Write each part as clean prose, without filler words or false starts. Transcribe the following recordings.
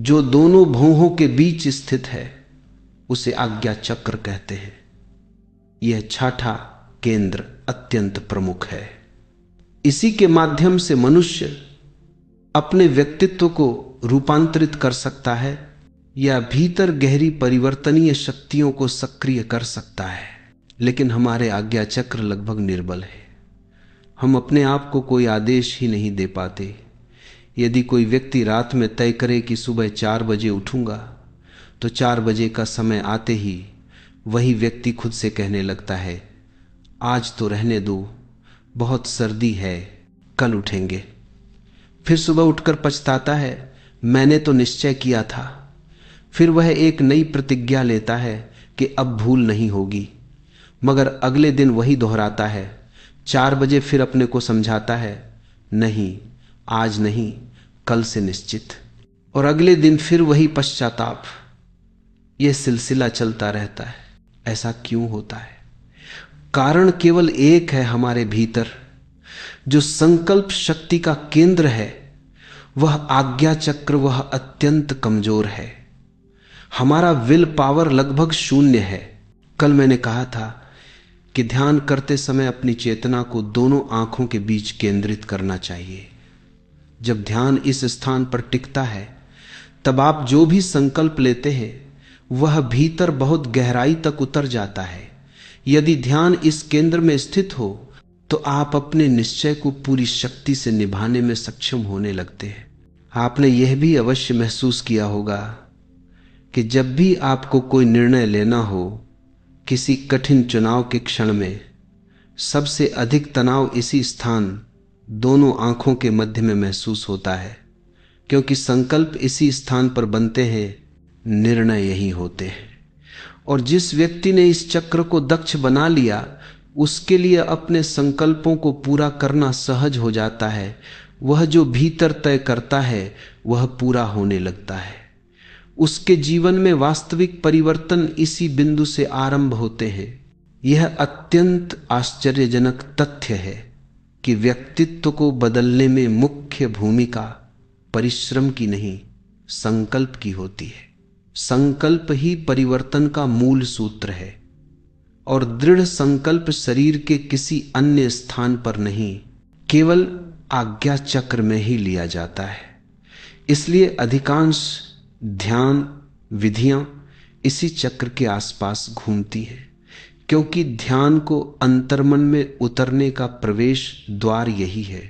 जो दोनों भौहों के बीच स्थित है उसे आज्ञा चक्र कहते हैं। यह छठा केंद्र अत्यंत प्रमुख है। इसी के माध्यम से मनुष्य अपने व्यक्तित्व को रूपांतरित कर सकता है या भीतर गहरी परिवर्तनीय शक्तियों को सक्रिय कर सकता है। लेकिन हमारे आज्ञा चक्र लगभग निर्बल है। हम अपने आप को कोई आदेश ही नहीं दे पाते। यदि कोई व्यक्ति रात में तय करे कि सुबह 4 बजे उठूंगा, तो 4 बजे का समय आते ही वही व्यक्ति खुद से कहने लगता है, आज तो रहने दो, बहुत सर्दी है, कल उठेंगे। फिर सुबह उठकर पछताता है, मैंने तो निश्चय किया था। फिर वह एक नई प्रतिज्ञा लेता है कि अब भूल नहीं होगी, मगर अगले दिन वही दोहराता है। 4 बजे फिर अपने को समझाता है, नहीं आज नहीं, कल से निश्चित। और अगले दिन फिर वही पश्चाताप। यह सिलसिला चलता रहता है। ऐसा क्यों होता है? कारण केवल एक है हमारे भीतर। जो संकल्प शक्ति का केंद्र है, वह आज्ञा चक्र, वह अत्यंत कमजोर है। हमारा विल पावर लगभग शून्य है। कल मैंने कहा था कि ध्यान करते समय अपनी चेतना को दोनों आंखों के बीच केंद्रित करना चाहिए। जब ध्यान इस स्थान पर टिकता है, तब आप जो भी संकल्प लेते हैं वह भीतर बहुत गहराई तक उतर जाता है। यदि ध्यान इस केंद्र में स्थित हो तो आप अपने निश्चय को पूरी शक्ति से निभाने में सक्षम होने लगते हैं। आपने यह भी अवश्य महसूस किया होगा कि जब भी आपको कोई निर्णय लेना हो, किसी कठिन चुनाव के क्षण में सबसे अधिक तनाव इसी स्थान, दोनों आंखों के मध्य में महसूस होता है, क्योंकि संकल्प इसी स्थान पर बनते हैं, निर्णय यही होते हैं। और जिस व्यक्ति ने इस चक्र को दक्ष बना लिया, उसके लिए अपने संकल्पों को पूरा करना सहज हो जाता है। वह जो भीतर तय करता है वह पूरा होने लगता है। उसके जीवन में वास्तविक परिवर्तन इसी बिंदु से आरंभ होते हैं। यह अत्यंत आश्चर्यजनक तथ्य है कि व्यक्तित्व को बदलने में मुख्य भूमिका परिश्रम की नहीं, संकल्प की होती है। संकल्प ही परिवर्तन का मूल सूत्र है और दृढ़ संकल्प शरीर के किसी अन्य स्थान पर नहीं, केवल आज्ञा चक्र में ही लिया जाता है। इसलिए अधिकांश ध्यान विधियां इसी चक्र के आसपास घूमती हैं, क्योंकि ध्यान को अंतर्मन में उतरने का प्रवेश द्वार यही है।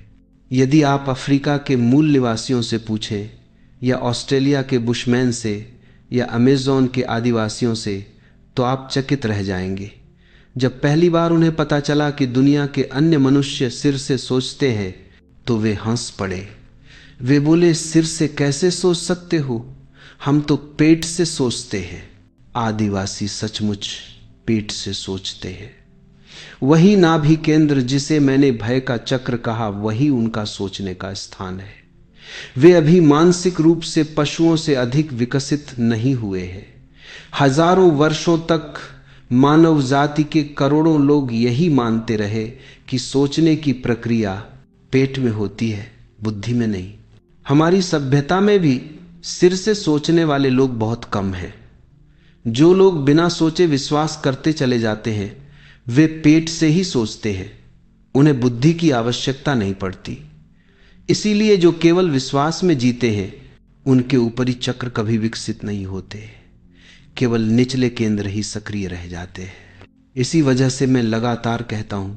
यदि आप अफ्रीका के मूल निवासियों से पूछें या ऑस्ट्रेलिया के बुशमैन से या अमेज़न के आदिवासियों से, तो आप चकित रह जाएंगे। जब पहली बार उन्हें पता चला कि दुनिया के अन्य मनुष्य सिर से सोचते हैं, तो वे हंस पड़े। वे बोले, सिर से कैसे सोच सकते हो? हम तो पेट से सोचते हैं। आदिवासी सचमुच पेट से सोचते हैं। वही नाभि केंद्र जिसे मैंने भय का चक्र कहा, वही उनका सोचने का स्थान है। वे अभी मानसिक रूप से पशुओं से अधिक विकसित नहीं हुए हैं। हजारों वर्षों तक मानव जाति के करोड़ों लोग यही मानते रहे कि सोचने की प्रक्रिया पेट में होती है, बुद्धि में नहीं। हमारी सभ्यता में भी सिर से सोचने वाले लोग बहुत कम हैं। जो लोग बिना सोचे विश्वास करते चले जाते हैं, वे पेट से ही सोचते हैं। उन्हें बुद्धि की आवश्यकता नहीं पड़ती। इसीलिए जो केवल विश्वास में जीते हैं, उनके ऊपरी चक्र कभी विकसित नहीं होते, केवल निचले केंद्र ही सक्रिय रह जाते हैं। इसी वजह से मैं लगातार कहता हूं,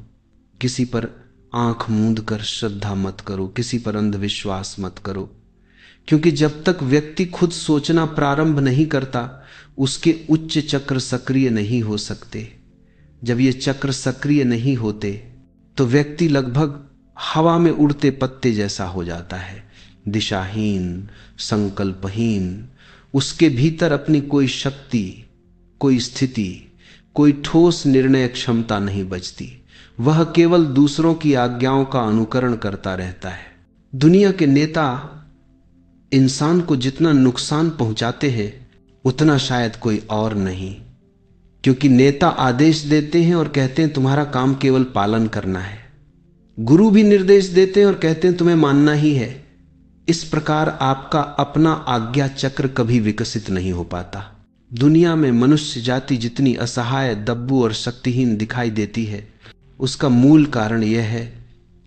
किसी पर आंख मूंद कर श्रद्धा मत करो, किसी पर अंधविश्वास मत करो, क्योंकि जब तक व्यक्ति खुद सोचना प्रारंभ नहीं करता, उसके उच्च चक्र सक्रिय नहीं हो सकते। जब ये चक्र सक्रिय नहीं होते तो व्यक्ति लगभग हवा में उड़ते पत्ते जैसा हो जाता है, दिशाहीन, संकल्पहीन। उसके भीतर अपनी कोई शक्ति, कोई स्थिति, कोई ठोस निर्णय क्षमता नहीं बचती। वह केवल दूसरों की आज्ञाओं का अनुकरण करता रहता है। दुनिया के नेता इंसान को जितना नुकसान पहुंचाते हैं, उतना शायद कोई और नहीं, क्योंकि नेता आदेश देते हैं और कहते हैं तुम्हारा काम केवल पालन करना है। गुरु भी निर्देश देते हैं और कहते हैं तुम्हें मानना ही है। इस प्रकार आपका अपना आज्ञा चक्र कभी विकसित नहीं हो पाता। दुनिया में मनुष्य जाति जितनी असहाय, दब्बू और शक्तिहीन दिखाई देती है, उसका मूल कारण यह है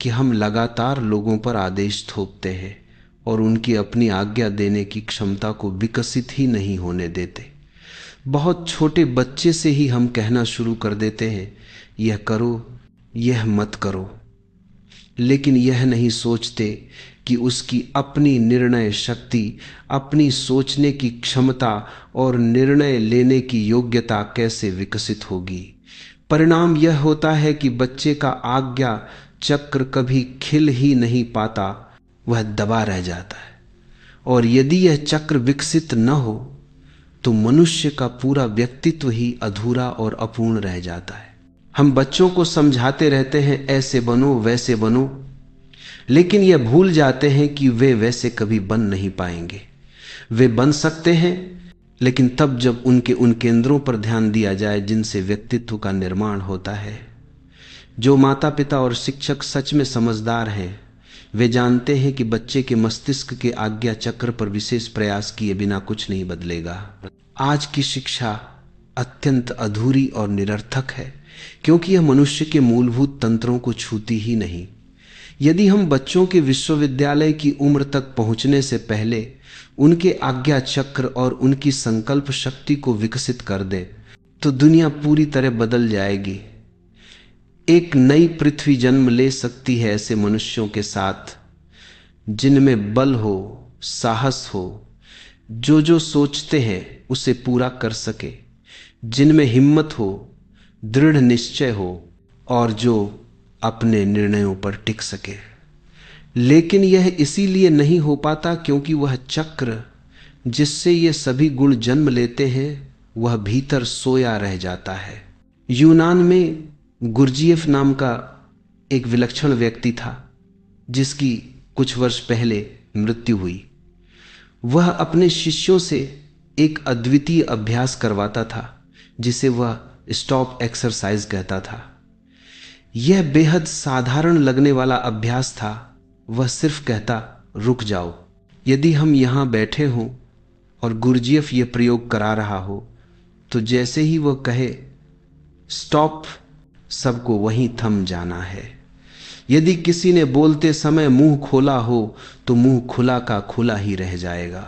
कि हम लगातार लोगों पर आदेश थोपते हैं और उनकी अपनी आज्ञा देने की क्षमता को विकसित ही नहीं होने देते। बहुत छोटे बच्चे से ही हम कहना शुरू कर देते हैं, यह करो, यह मत करो, लेकिन यह नहीं सोचते कि उसकी अपनी निर्णय शक्ति, अपनी सोचने की क्षमता और निर्णय लेने की योग्यता कैसे विकसित होगी। परिणाम यह होता है कि बच्चे का आज्ञा चक्र कभी खिल ही नहीं पाता, वह दबा रह जाता है। और यदि यह चक्र विकसित न हो तो मनुष्य का पूरा व्यक्तित्व ही अधूरा और अपूर्ण रह जाता है। हम बच्चों को समझाते रहते हैं, ऐसे बनो, वैसे बनो, लेकिन यह भूल जाते हैं कि वे वैसे कभी बन नहीं पाएंगे। वे बन सकते हैं, लेकिन तब जब उनके उन केंद्रों पर ध्यान दिया जाए जिनसे व्यक्तित्व का निर्माण होता है। जो माता पिता और शिक्षक सच में समझदार हैं, वे जानते हैं कि बच्चे के मस्तिष्क के आज्ञा चक्र पर विशेष प्रयास किए बिना कुछ नहीं बदलेगा। आज की शिक्षा अत्यंत अधूरी और निरर्थक है, क्योंकि यह मनुष्य के मूलभूत तंत्रों को छूती ही नहीं। यदि हम बच्चों के विश्वविद्यालय की उम्र तक पहुंचने से पहले उनके आज्ञा चक्र और उनकी संकल्प शक्ति को विकसित कर दें, तो दुनिया पूरी तरह बदल जाएगी। एक नई पृथ्वी जन्म ले सकती है ऐसे मनुष्यों के साथ जिनमें बल हो, साहस हो, जो सोचते हैं उसे पूरा कर सके, जिनमें हिम्मत हो, दृढ़ निश्चय हो और जो अपने निर्णयों पर टिक सके। लेकिन यह इसीलिए नहीं हो पाता क्योंकि वह चक्र जिससे ये सभी गुण जन्म लेते हैं वह भीतर सोया रह जाता है। यूनान में गुरजीएफ नाम का एक विलक्षण व्यक्ति था जिसकी कुछ वर्ष पहले मृत्यु हुई। वह अपने शिष्यों से एक अद्वितीय अभ्यास करवाता था जिसे वह स्टॉप एक्सरसाइज कहता था। यह बेहद साधारण लगने वाला अभ्यास था। वह सिर्फ कहता, रुक जाओ। यदि हम यहाँ बैठे हों और गुरजीएफ यह प्रयोग करा रहा हो तो जैसे ही वह कहे स्टॉप, सबको वहीं थम जाना है। यदि किसी ने बोलते समय मुंह खोला हो तो मुंह खुला का खुला ही रह जाएगा।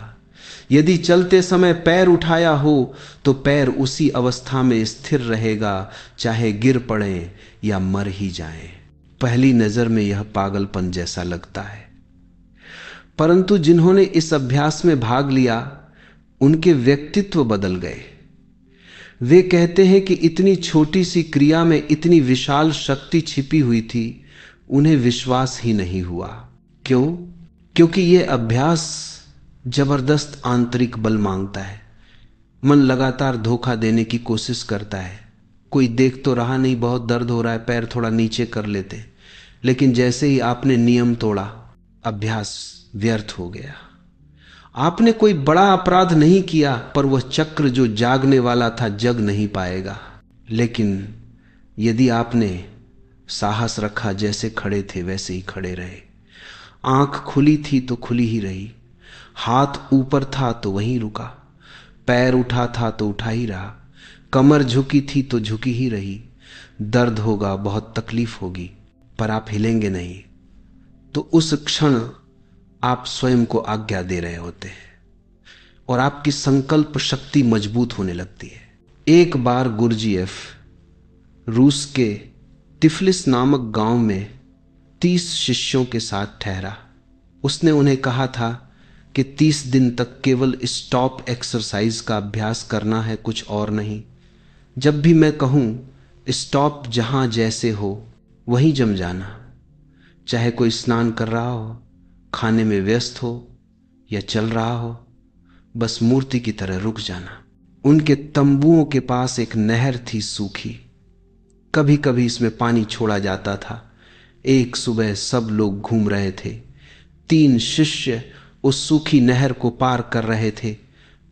यदि चलते समय पैर उठाया हो तो पैर उसी अवस्था में स्थिर रहेगा, चाहे गिर पड़े या मर ही जाएं। पहली नजर में यह पागलपन जैसा लगता है, परंतु जिन्होंने इस अभ्यास में भाग लिया उनके व्यक्तित्व बदल गए। वे कहते हैं कि इतनी छोटी सी क्रिया में इतनी विशाल शक्ति छिपी हुई थी, उन्हें विश्वास ही नहीं हुआ। क्यों? क्योंकि यह अभ्यास जबरदस्त आंतरिक बल मांगता है। मन लगातार धोखा देने की कोशिश करता है। कोई देख तो रहा नहीं, बहुत दर्द हो रहा है, पैर थोड़ा नीचे कर लेते, लेकिन जैसे ही आपने नियम तोड़ा, अभ्यास व्यर्थ हो गया। आपने कोई बड़ा अपराध नहीं किया, पर वह चक्र जो जागने वाला था जग नहीं पाएगा। लेकिन यदि आपने साहस रखा, जैसे खड़े थे वैसे ही खड़े रहे, आंख खुली थी तो खुली ही रही, हाथ ऊपर था तो वहीं रुका, पैर उठा था तो उठा ही रहा, कमर झुकी थी तो झुकी ही रही। दर्द होगा, बहुत तकलीफ होगी, पर आप हिलेंगे नहीं। तो उस क्षण आप स्वयं को आज्ञा दे रहे होते हैं और आपकी संकल्प शक्ति मजबूत होने लगती है। एक बार गुरजीएफ रूस के तिफलिस नामक गांव में 30 शिष्यों के साथ ठहरा। उसने उन्हें कहा था कि 30 दिन तक केवल स्टॉप एक्सरसाइज का अभ्यास करना है, कुछ और नहीं। जब भी मैं कहूं स्टॉप, जहां जैसे हो वहीं जम जाना, चाहे कोई स्नान कर रहा हो, खाने में व्यस्त हो या चल रहा हो, बस मूर्ति की तरह रुक जाना। उनके तंबुओं के पास एक नहर थी सूखी, कभी कभी इसमें पानी छोड़ा जाता था। एक सुबह सब लोग घूम रहे थे, 3 शिष्य उस सूखी नहर को पार कर रहे थे।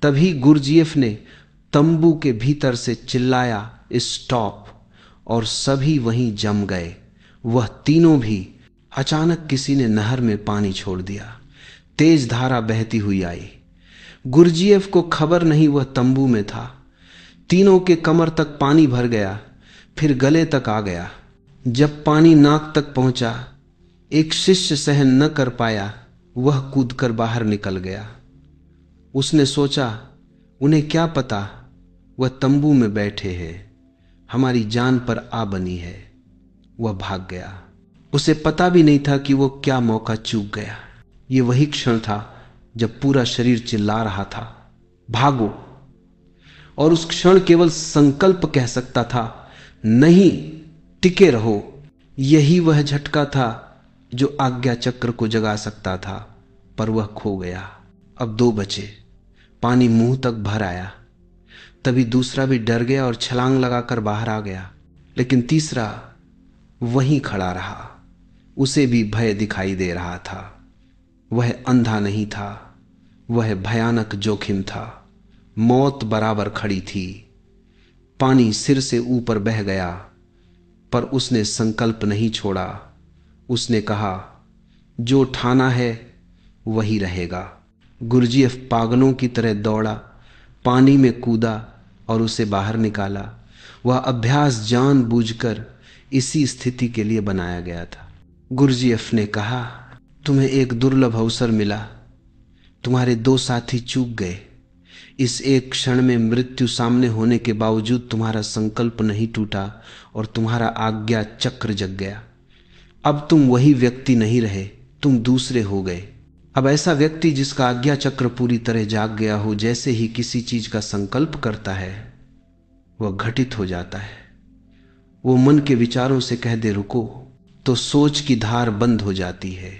तभी गुरजीएफ ने तंबू के भीतर से चिल्लाया स्टॉप, और सभी वहीं जम गए। वह तीनों भी। अचानक किसी ने नहर में पानी छोड़ दिया। तेज धारा बहती हुई आई। गुरजीएफ को खबर नहीं वह तंबू में था। तीनों के कमर तक पानी भर गया, फिर गले तक आ गया। जब पानी नाक तक पहुंचा, एक शिष्य सहन न कर पाया, वह कूदकर बाहर निकल गया। उसने सोचा, उन्हें क्या पता वह तंबू में बैठे हैं, हमारी जान पर आ बनी है। वह भाग गया। उसे पता भी नहीं था कि वो क्या मौका चूक गया। ये वही क्षण था जब पूरा शरीर चिल्ला रहा था, भागो। और उस क्षण केवल संकल्प कह सकता था, नहीं, टिके रहो। यही वह झटका था जो आज्ञा चक्र को जगा सकता था, पर वह खो गया। अब 2 बचे। पानी मुंह तक भर आया। तभी दूसरा भी डर गया और छलांग लगाकर बाहर आ गया, लेकिन तीसरा वहीं खड़ा रहा। उसे भी भय दिखाई दे रहा था। वह अंधा नहीं था, वह भयानक जोखिम था। मौत बराबर खड़ी थी। पानी सिर से ऊपर बह गया, पर उसने संकल्प नहीं छोड़ा। उसने कहा, जो ठाना है वही रहेगा। गुरजीएफ पागलों की तरह दौड़ा, पानी में कूदा और उसे बाहर निकाला। वह अभ्यास जानबूझकर इसी स्थिति के लिए बनाया गया था। गुरजीएफ ने कहा, तुम्हें एक दुर्लभ अवसर मिला, तुम्हारे 2 साथी चूक गए। इस एक क्षण में मृत्यु सामने होने के बावजूद तुम्हारा संकल्प नहीं टूटा और तुम्हारा आज्ञा चक्र जग गया। अब तुम वही व्यक्ति नहीं रहे, तुम दूसरे हो गए। अब ऐसा व्यक्ति जिसका आज्ञा चक्र पूरी तरह जाग गया हो, जैसे ही किसी चीज का संकल्प करता है वह घटित हो जाता है। वो मन के विचारों से कह दे रुको, तो सोच की धार बंद हो जाती है।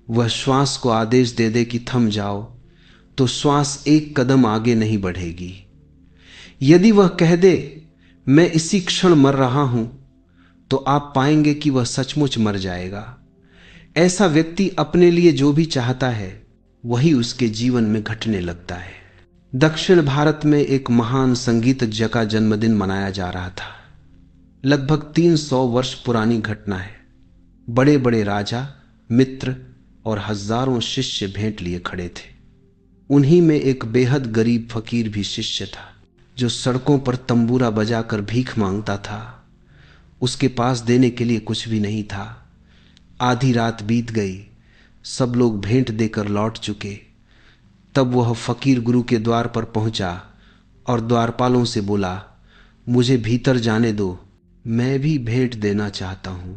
वह श्वास को आदेश दे दे कि थम जाओ, तो श्वास एक कदम आगे नहीं बढ़ेगी। यदि वह कह दे मैं इसी क्षण मर रहा हूं, तो आप पाएंगे कि वह सचमुच मर जाएगा। ऐसा व्यक्ति अपने लिए जो भी चाहता है वही उसके जीवन में घटने लगता है। दक्षिण भारत में एक महान संगीतज्ञ का जन्मदिन मनाया जा रहा था। लगभग 300 वर्ष पुरानी घटना है। बड़े बड़े राजा, मित्र और हजारों शिष्य भेंट लिए खड़े थे। उन्हीं में एक बेहद गरीब फकीर भी शिष्य था, जो सड़कों पर तंबूरा बजाकर भीख मांगता था। उसके पास देने के लिए कुछ भी नहीं था। आधी रात बीत गई, सब लोग भेंट देकर लौट चुके। तब वह फकीर गुरु के द्वार पर पहुंचा और द्वारपालों से बोला, मुझे भीतर जाने दो, मैं भी भेंट देना चाहता हूं।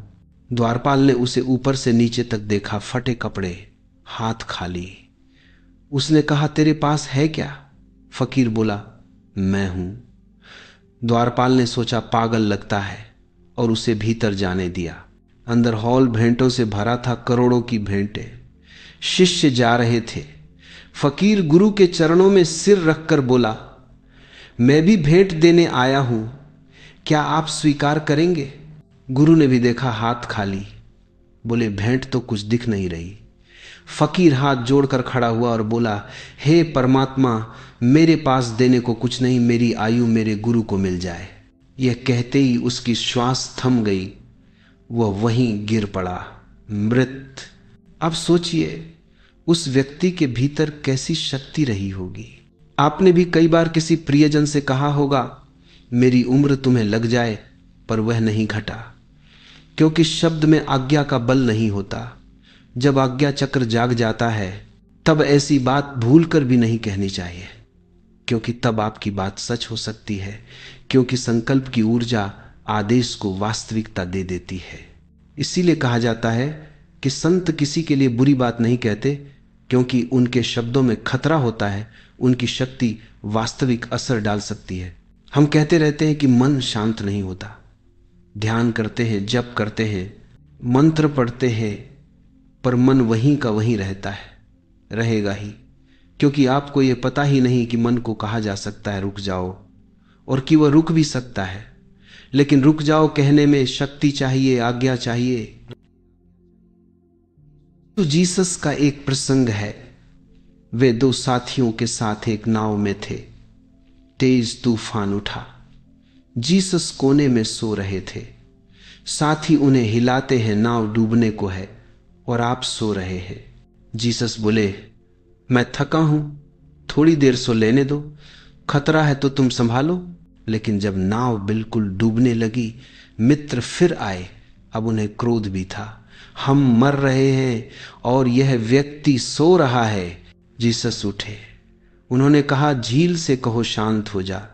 द्वारपाल ने उसे ऊपर से नीचे तक देखा, फटे कपड़े, हाथ खाली। उसने कहा, तेरे पास है क्या? फकीर बोला, मैं हूं। द्वारपाल ने सोचा पागल लगता है और उसे भीतर जाने दिया। अंदर हॉल भेंटों से भरा था, करोड़ों की भेंटें। शिष्य जा रहे थे। फकीर गुरु के चरणों में सिर रखकर बोला, मैं भी भेंट देने आया हूं, क्या आप स्वीकार करेंगे? गुरु ने भी देखा, हाथ खाली। बोले, भेंट तो कुछ दिख नहीं रही। फकीर हाथ जोड़कर खड़ा हुआ और बोला, हे परमात्मा, मेरे पास देने को कुछ नहीं, मेरी आयु मेरे गुरु को मिल जाए। यह कहते ही उसकी श्वास थम गई, वह वहीं गिर पड़ा, मृत। अब सोचिए उस व्यक्ति के भीतर कैसी शक्ति रही होगी। आपने भी कई बार किसी प्रियजन से कहा होगा, मेरी उम्र तुम्हें लग जाए, पर वह नहीं घटा, क्योंकि शब्द में आज्ञा का बल नहीं होता। जब आज्ञा चक्र जाग जाता है तब ऐसी बात भूलकर भी नहीं कहनी चाहिए, क्योंकि तब आपकी बात सच हो सकती है, क्योंकि संकल्प की ऊर्जा आदेश को वास्तविकता दे देती है। इसीलिए कहा जाता है कि संत किसी के लिए बुरी बात नहीं कहते, क्योंकि उनके शब्दों में खतरा होता है, उनकी शक्ति वास्तविक असर डाल सकती है। हम कहते रहते हैं कि मन शांत नहीं होता। ध्यान करते हैं, जप करते हैं, मंत्र पढ़ते हैं, पर मन वहीं का वहीं रहता है, रहेगा ही, क्योंकि आपको यह पता ही नहीं कि मन को कहा जा सकता है रुक जाओ, और कि वह रुक भी सकता है। लेकिन रुक जाओ कहने में शक्ति चाहिए, आज्ञा चाहिए। तो जीसस का एक प्रसंग है। वे 2 साथियों के साथ एक नाव में थे। तेज तूफान उठा। जीसस कोने में सो रहे थे। साथी उन्हें हिलाते हैं, नाव डूबने को है और आप सो रहे हैं। जीसस बोले, मैं थका हूं, थोड़ी देर सो लेने दो, खतरा है तो तुम संभालो। लेकिन जब नाव बिल्कुल डूबने लगी, मित्र फिर आए। अब उन्हें क्रोध भी था। हम मर रहे हैं और यह व्यक्ति सो रहा है। जीसस उठे, उन्होंने कहा, झील से कहो शांत हो जा।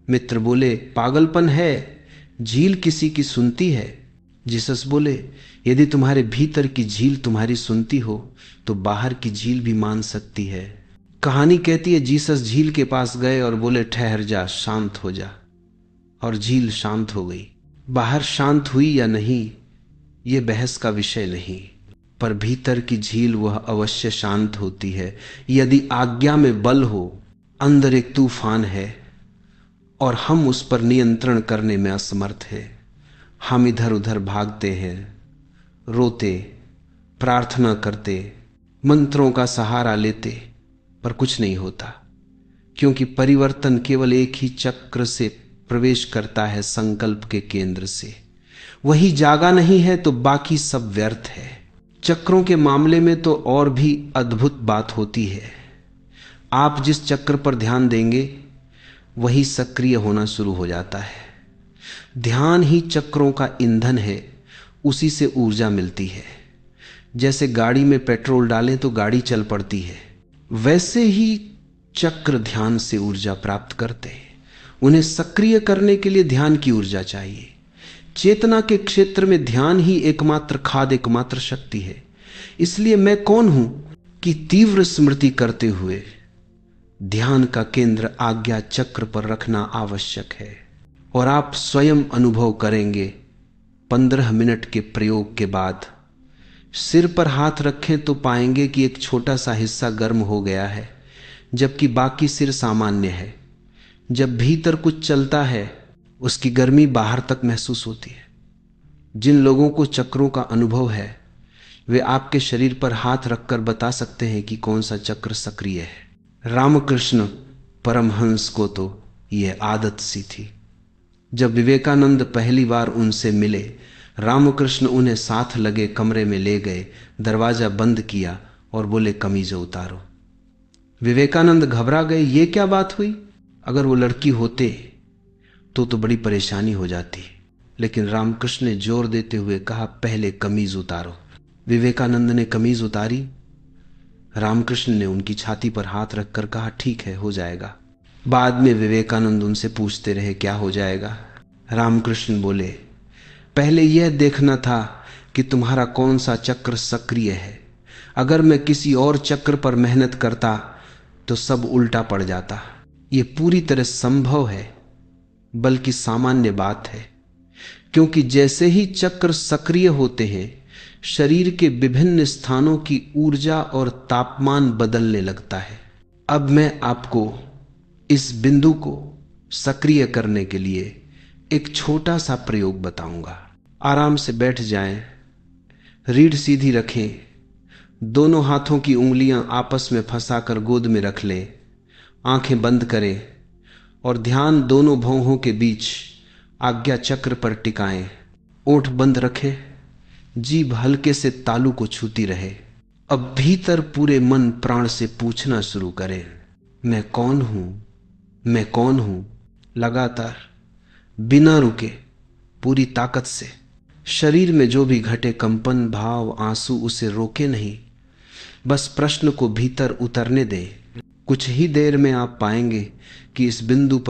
मित्र बोले, पागलपन है, झील किसी की सुनती है। जीसस बोले, यदि तुम्हारे भीतर की झील तुम्हारी सुनती हो तो बाहर की झील भी मान सकती है। कहानी कहती है, जीसस झील के पास गए और बोले, ठहर जा, शांत हो जा। और झील शांत हो गई। बाहर शांत हुई या नहीं, यह बहस का विषय नहीं, पर भीतर की झील वह अवश्य शांत होती है यदि आज्ञा में बल हो। अंदर एक तूफान है और हम उस पर नियंत्रण करने में असमर्थ हैं। हम इधर उधर भागते हैं, रोते, प्रार्थना करते, मंत्रों का सहारा लेते, पर कुछ नहीं होता, क्योंकि परिवर्तन केवल एक ही चक्र से प्रवेश करता है, संकल्प के केंद्र से। वही जागा नहीं है तो बाकी सब व्यर्थ है। चक्रों के मामले में तो और भी अद्भुत बात होती है। आप जिस चक्र पर ध्यान देंगे वही सक्रिय होना शुरू हो जाता है। ध्यान ही चक्रों का ईंधन है, उसी से ऊर्जा मिलती है। जैसे गाड़ी में पेट्रोल डालें तो गाड़ी चल पड़ती है, वैसे ही चक्र ध्यान से ऊर्जा प्राप्त करते हैं। उन्हें सक्रिय करने के लिए ध्यान की ऊर्जा चाहिए। चेतना के क्षेत्र में ध्यान ही एकमात्र खाद, एकमात्र शक्ति है। इसलिए मैं कौन हूं कि तीव्र स्मृति करते हुए ध्यान का केंद्र आज्ञा चक्र पर रखना आवश्यक है। और आप स्वयं अनुभव करेंगे 15 मिनट के प्रयोग के बाद। सिर पर हाथ रखें तो पाएंगे कि एक छोटा सा हिस्सा गर्म हो गया है, जबकि बाकी सिर सामान्य है। जब भीतर कुछ चलता है उसकी गर्मी बाहर तक महसूस होती है। जिन लोगों को चक्रों का अनुभव है वे आपके शरीर पर हाथ रखकर बता सकते हैं कि कौन सा चक्र सक्रिय है। रामकृष्ण परमहंस को तो यह आदत सी थी। जब विवेकानंद पहली बार उनसे मिले, रामकृष्ण उन्हें साथ लगे कमरे में ले गए, दरवाजा बंद किया और बोले, कमीज उतारो। विवेकानंद घबरा गए, ये क्या बात हुई? अगर वो लड़की होते तो बड़ी परेशानी हो जाती। लेकिन रामकृष्ण ने जोर देते हुए कहा, पहले कमीज उतारो। विवेकानंद ने कमीज उतारी। रामकृष्ण ने उनकी छाती पर हाथ रखकर कहा, ठीक है, हो जाएगा। बाद में विवेकानंद उनसे पूछते रहे, क्या हो जाएगा? रामकृष्ण बोले, पहले यह देखना था कि तुम्हारा कौन सा चक्र सक्रिय है। अगर मैं किसी और चक्र पर मेहनत करता तो सब उल्टा पड़ जाता। ये पूरी तरह संभव है, बल्कि सामान्य बात है, क्योंकि जैसे ही चक्र सक्रिय होते हैं शरीर के विभिन्न स्थानों की ऊर्जा और तापमान बदलने लगता है। अब मैं आपको इस बिंदु को सक्रिय करने के लिए एक छोटा सा प्रयोग बताऊंगा। आराम से बैठ जाएं, रीढ़ सीधी रखें, दोनों हाथों की उंगलियां आपस में फंसाकर गोद में रख लें, आंखें बंद करें और ध्यान दोनों भौहों के बीच आज्ञा चक्र पर टिकाएं। ओठ बंद रखें, जीभ हल्के से तालू को छूती रहे। अब भीतर पूरे मन प्राण से पूछना शुरू करें, मैं कौन हूं, मैं कौन हूं। लगातार बिना रुके पूरी ताकत से शरीर में जो भी घटे कंपन, भाव, आंसू, उसे रोके नहीं, बस प्रश्न को भीतर उतरने दें। कुछ ही देर में आप पाएंगे कि इस बिंदु पर